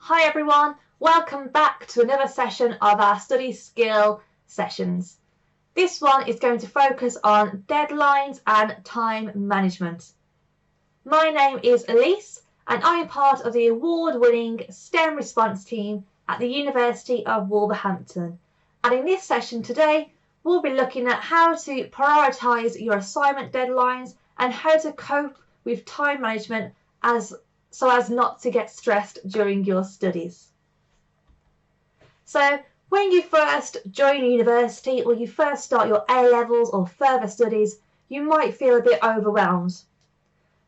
Hi everyone, welcome back to another session of our study skill sessions. This one is going to focus on deadlines and time management. My name is Ellesse and I am part of the award-winning STEM response team at the University of Wolverhampton. And in this session today, we'll be looking at how to prioritise your assignment deadlines and how to cope with time management so as not to get stressed during your studies. So when you first join university or you first start your A-levels or further studies, you might feel a bit overwhelmed.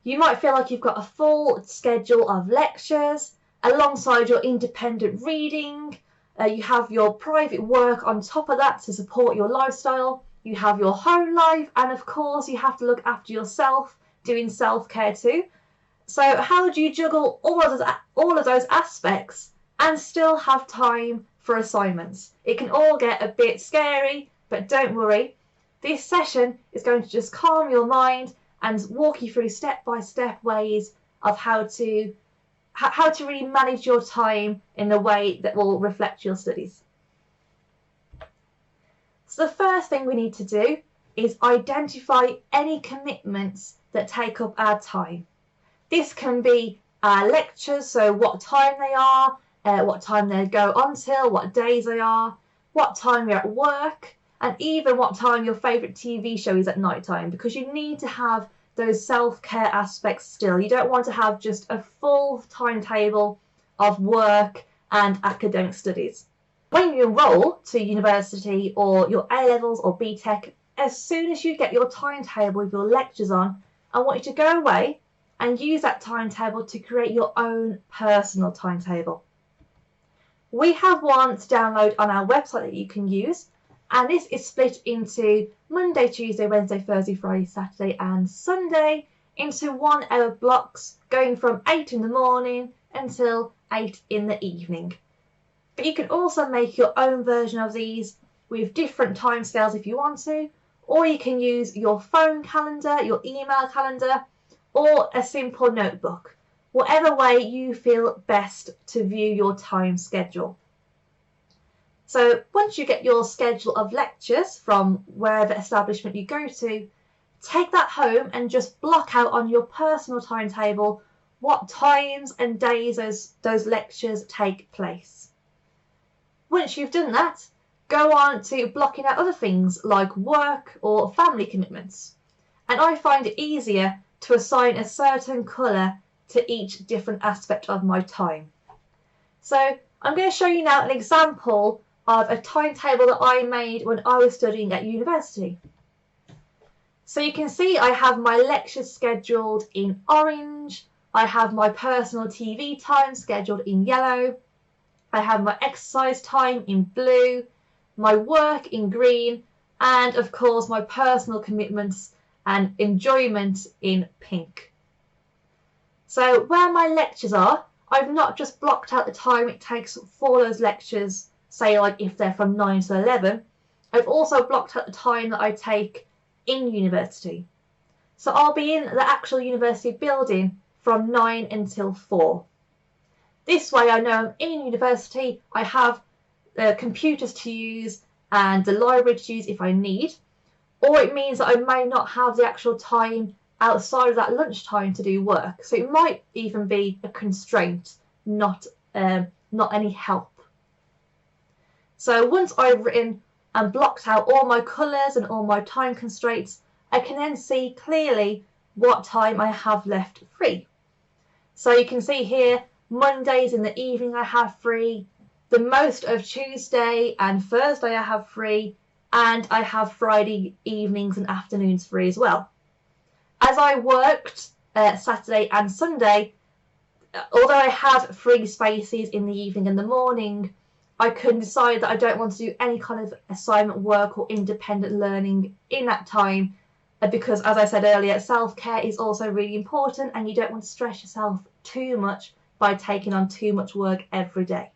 You might feel like you've got a full schedule of lectures alongside your independent reading. You have your private work on top of that to support your lifestyle. You have your home life, and of course you have to look after yourself, doing self-care too. So how do you juggle all of those aspects and still have time for assignments? It can all get a bit scary, but don't worry. This session is going to just calm your mind and walk you through step-by-step ways of how to really manage your time in a way that will reflect your studies. So the first thing we need to do is identify any commitments that take up our time. This can be our lectures, so what time they are, what time they go on till, what days they are, what time you're at work, and even what time your favourite TV show is at night time, because you need to have those self-care aspects still. You don't want to have just a full timetable of work and academic studies. When you enrol to university or your A-levels or BTEC, as soon as you get your timetable with your lectures on, I want you to go away and use that timetable to create your own personal timetable. We have one to download on our website that you can use, and this is split into Monday, Tuesday, Wednesday, Thursday, Friday, Saturday and Sunday into 1 hour blocks going from 8 in the morning until 8 in the evening. But you can also make your own version of these with different timescales if you want to, or you can use your phone calendar, your email calendar, or a simple notebook, whatever way you feel best to view your time schedule. So once you get your schedule of lectures from wherever establishment you go to, take that home and just block out on your personal timetable what times and days those lectures take place. Once you've done that, go on to blocking out other things like work or family commitments. And I find it easier to assign a certain colour to each different aspect of my time. So I'm going to show you now an example of a timetable that I made when I was studying at university. So you can see I have my lectures scheduled in orange, I have my personal TV time scheduled in yellow, I have my exercise time in blue, my work in green, and of course my personal commitments and enjoyment in pink. So where my lectures are, I've not just blocked out the time it takes for those lectures, say like if they're from 9 to 11, I've also blocked out the time that I take in university. So I'll be in the actual university building from 9 until 4. This way I know I'm in university, I have computers to use and the library to use if I need, or it means that I may not have the actual time outside of that lunchtime to do work. So it might even be a constraint, not any help. So once I've written and blocked out all my colours and all my time constraints, I can then see clearly what time I have left free. So you can see here, Mondays in the evening I have free, the most of Tuesday and Thursday I have free, and I have Friday evenings and afternoons free as well. As I worked Saturday and Sunday, although I had free spaces in the evening and the morning, I can decide that I don't want to do any kind of assignment work or independent learning in that time because, as I said earlier, self-care is also really important and you don't want to stress yourself too much by taking on too much work every day.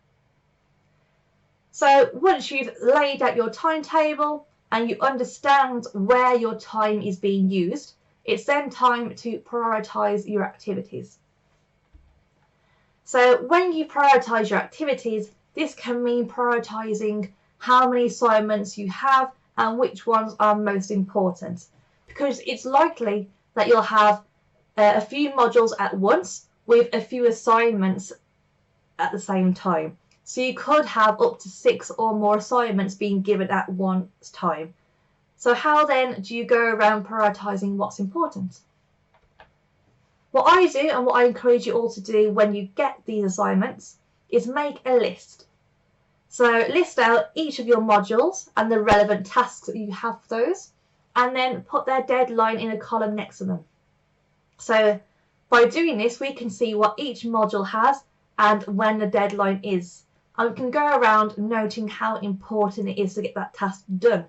So once you've laid out your timetable and you understand where your time is being used, it's then time to prioritise your activities. So when you prioritise your activities, this can mean prioritising how many assignments you have and which ones are most important, because it's likely that you'll have a few modules at once with a few assignments at the same time. So you could have up to 6 or more assignments being given at one time. So how then do you go around prioritising what's important? What I do, and what I encourage you all to do when you get these assignments, is make a list. So list out each of your modules and the relevant tasks that you have for those, and then put their deadline in a column next to them. So by doing this, we can see what each module has and when the deadline is. And we can go around noting how important it is to get that task done.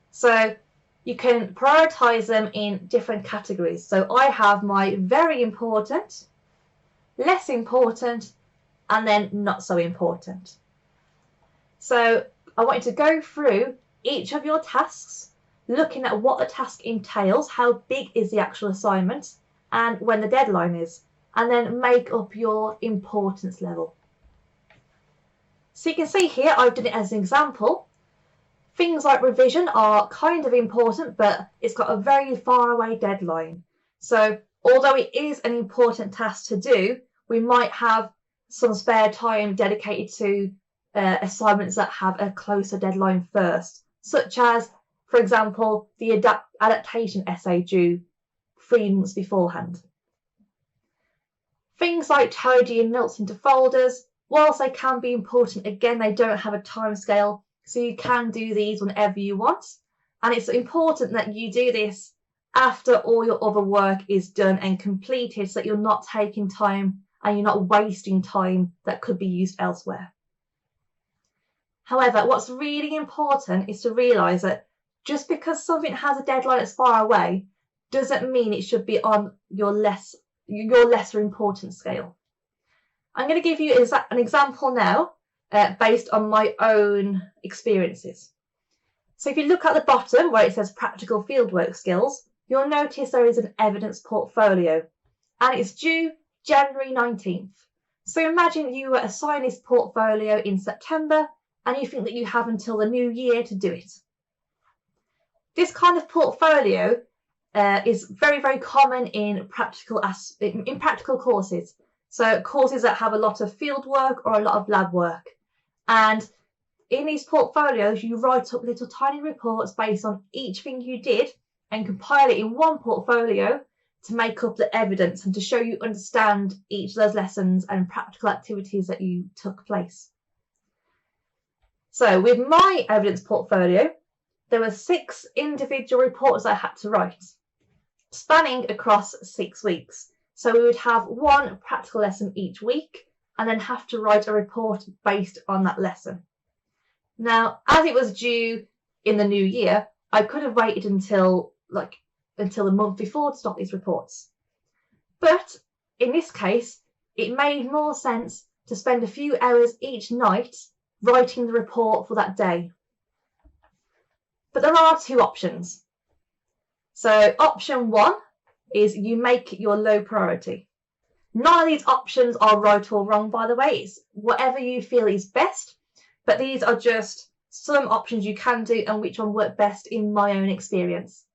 So you can prioritise them in different categories. So I have my very important, less important, and then not so important. So I want you to go through each of your tasks, looking at what the task entails, how big is the actual assignment, and when the deadline is, and then make up your importance level. So you can see here, I've done it as an example. Things like revision are kind of important, but it's got a very far away deadline. So although it is an important task to do, we might have some spare time dedicated to assignments that have a closer deadline first, such as, for example, the adaptation essay due 3 months beforehand. Things like tidying notes into folders, whilst they can be important, again, they don't have a time scale, so you can do these whenever you want. And it's important that you do this after all your other work is done and completed, so that you're not taking time and you're not wasting time that could be used elsewhere. However, what's really important is to realise that just because something has a deadline that's far away doesn't mean it should be on your lesser importance scale. I'm going to give you an example now based on my own experiences. So if you look at the bottom where it says practical fieldwork skills, you'll notice there is an evidence portfolio and it's due January 19th. So imagine you were assigned this portfolio in September and you think that you have until the new year to do it. This kind of portfolio is very, very common in practical courses. So courses that have a lot of field work or a lot of lab work. And in these portfolios, you write up little tiny reports based on each thing you did and compile it in one portfolio to make up the evidence and to show you understand each of those lessons and practical activities that you took place. So with my evidence portfolio, there were 6 individual reports I had to write, spanning across 6 weeks. So we would have 1 practical lesson each week and then have to write a report based on that lesson. Now, as it was due in the new year, I could have waited until the month before to start these reports. But in this case, it made more sense to spend a few hours each night writing the report for that day. But there are 2 options. So option 1 is you make it your low priority. None of these options are right or wrong, by the way. It's whatever you feel is best, but these are just some options you can do and which one worked best in my own experience.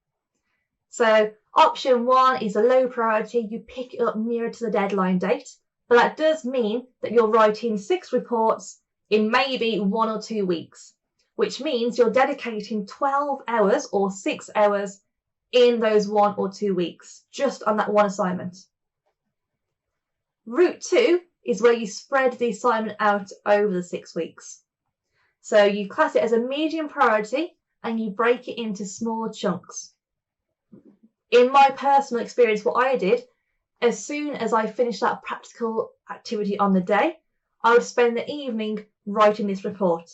So option 1 is a low priority. You pick it up nearer to the deadline date, but that does mean that you're writing 6 reports in maybe 1 or 2 weeks, which means you're dedicating 12 hours or 6 hours in those 1 or 2 weeks, just on that one assignment. Route 2 is where you spread the assignment out over the 6 weeks. So you class it as a medium priority and you break it into smaller chunks. In my personal experience, what I did, as soon as I finished that practical activity on the day, I would spend the evening writing this report.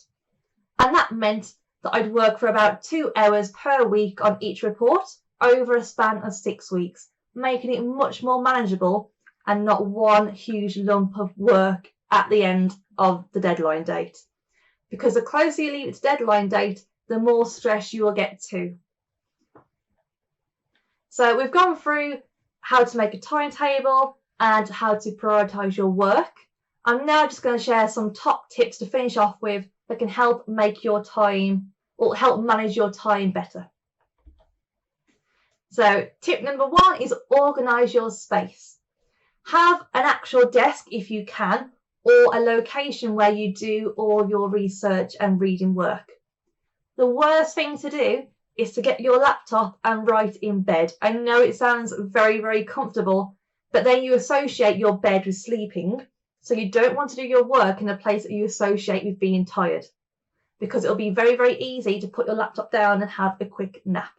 And that meant that I'd work for about 2 hours per week on each report over a span of 6 weeks, making it much more manageable and not one huge lump of work at the end of the deadline date. Because the closer you leave it to deadline date, the more stress you will get too. So we've gone through how to make a timetable, and how to prioritise your work. I'm now just going to share some top tips to finish off with that can help make your time or help manage your time better. So tip number 1 is organise your space. Have an actual desk if you can, or a location where you do all your research and reading work. The worst thing to do is to get your laptop and write in bed. I know it sounds very, very comfortable, but then you associate your bed with sleeping. So you don't want to do your work in a place that you associate with being tired, because it'll be very, very easy to put your laptop down and have a quick nap.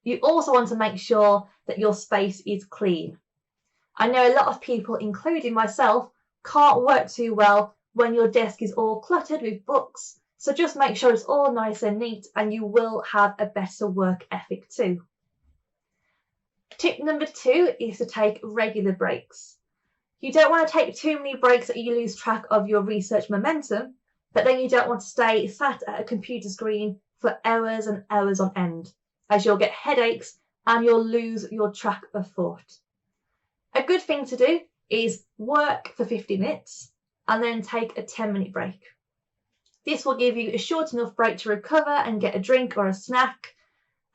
You also want to make sure that your space is clean. I know a lot of people, including myself, can't work too well when your desk is all cluttered with books. So just make sure it's all nice and neat, and you will have a better work ethic too. Tip number 2 is to take regular breaks. You don't want to take too many breaks that you lose track of your research momentum, but then you don't want to stay sat at a computer screen for hours and hours on end, as you'll get headaches and you'll lose your track of thought. A good thing to do is work for 50 minutes and then take a 10-minute break. This will give you a short enough break to recover and get a drink or a snack,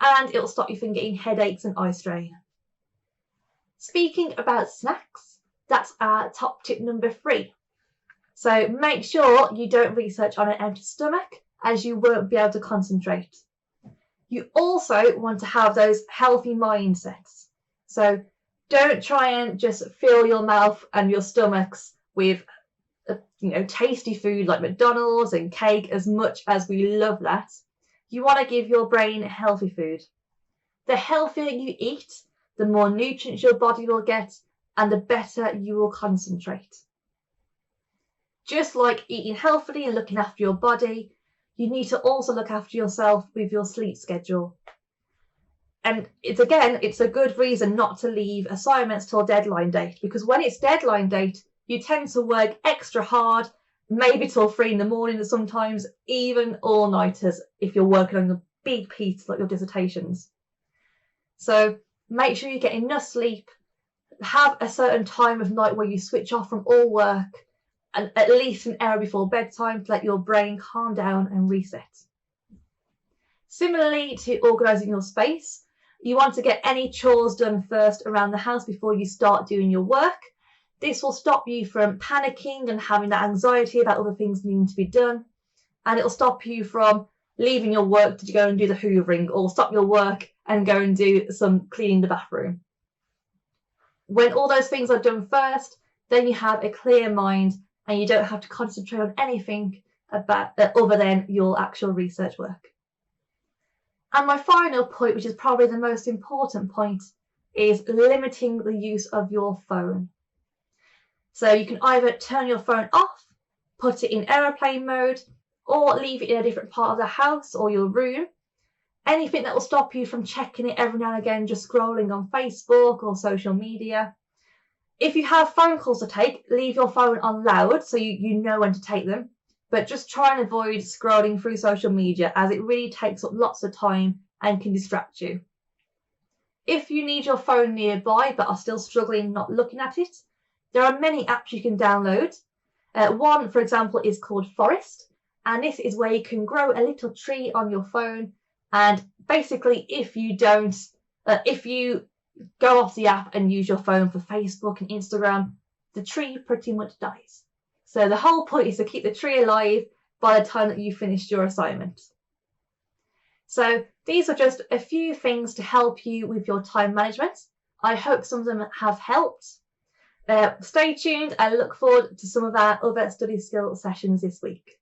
and it'll stop you from getting headaches and eye strain. Speaking about snacks, that's our top tip number 3. So make sure you don't research on an empty stomach, as you won't be able to concentrate. You also want to have those healthy mindsets. So don't try and just fill your mouth and your stomachs with tasty food like McDonald's and cake. As much as we love that, you want to give your brain healthy food. The healthier you eat, the more nutrients your body will get, and the better you will concentrate. Just like eating healthily and looking after your body, you need to also look after yourself with your sleep schedule. And it's a good reason not to leave assignments till deadline date, because when it's deadline date, you tend to work extra hard, maybe till 3 in the morning, and sometimes even all-nighters if you're working on the big piece like your dissertations. So make sure you get enough sleep, have a certain time of night where you switch off from all work, and at least an hour before bedtime to let your brain calm down and reset. Similarly to organising your space, you want to get any chores done first around the house before you start doing your work. This will stop you from panicking and having that anxiety about other things needing to be done, and it'll stop you from leaving your work to go and do the hoovering, or stop your work and go and do some cleaning the bathroom. When all those things are done first, then you have a clear mind and you don't have to concentrate on anything about other than your actual research work. And my final point, which is probably the most important point, is limiting the use of your phone. So you can either turn your phone off, put it in airplane mode, or leave it in a different part of the house or your room. Anything that will stop you from checking it every now and again, just scrolling on Facebook or social media. If you have phone calls to take, leave your phone on loud so you know when to take them. But just try and avoid scrolling through social media, as it really takes up lots of time and can distract you. If you need your phone nearby but are still struggling not looking at it, there are many apps you can download. One, for example, is called Forest, and this is where you can grow a little tree on your phone. And basically, if you go off the app and use your phone for Facebook and Instagram, the tree pretty much dies. So the whole point is to keep the tree alive by the time that you finished your assignment. So these are just a few things to help you with your time management. I hope some of them have helped. Stay tuned and look forward to some of our other study skill sessions this week.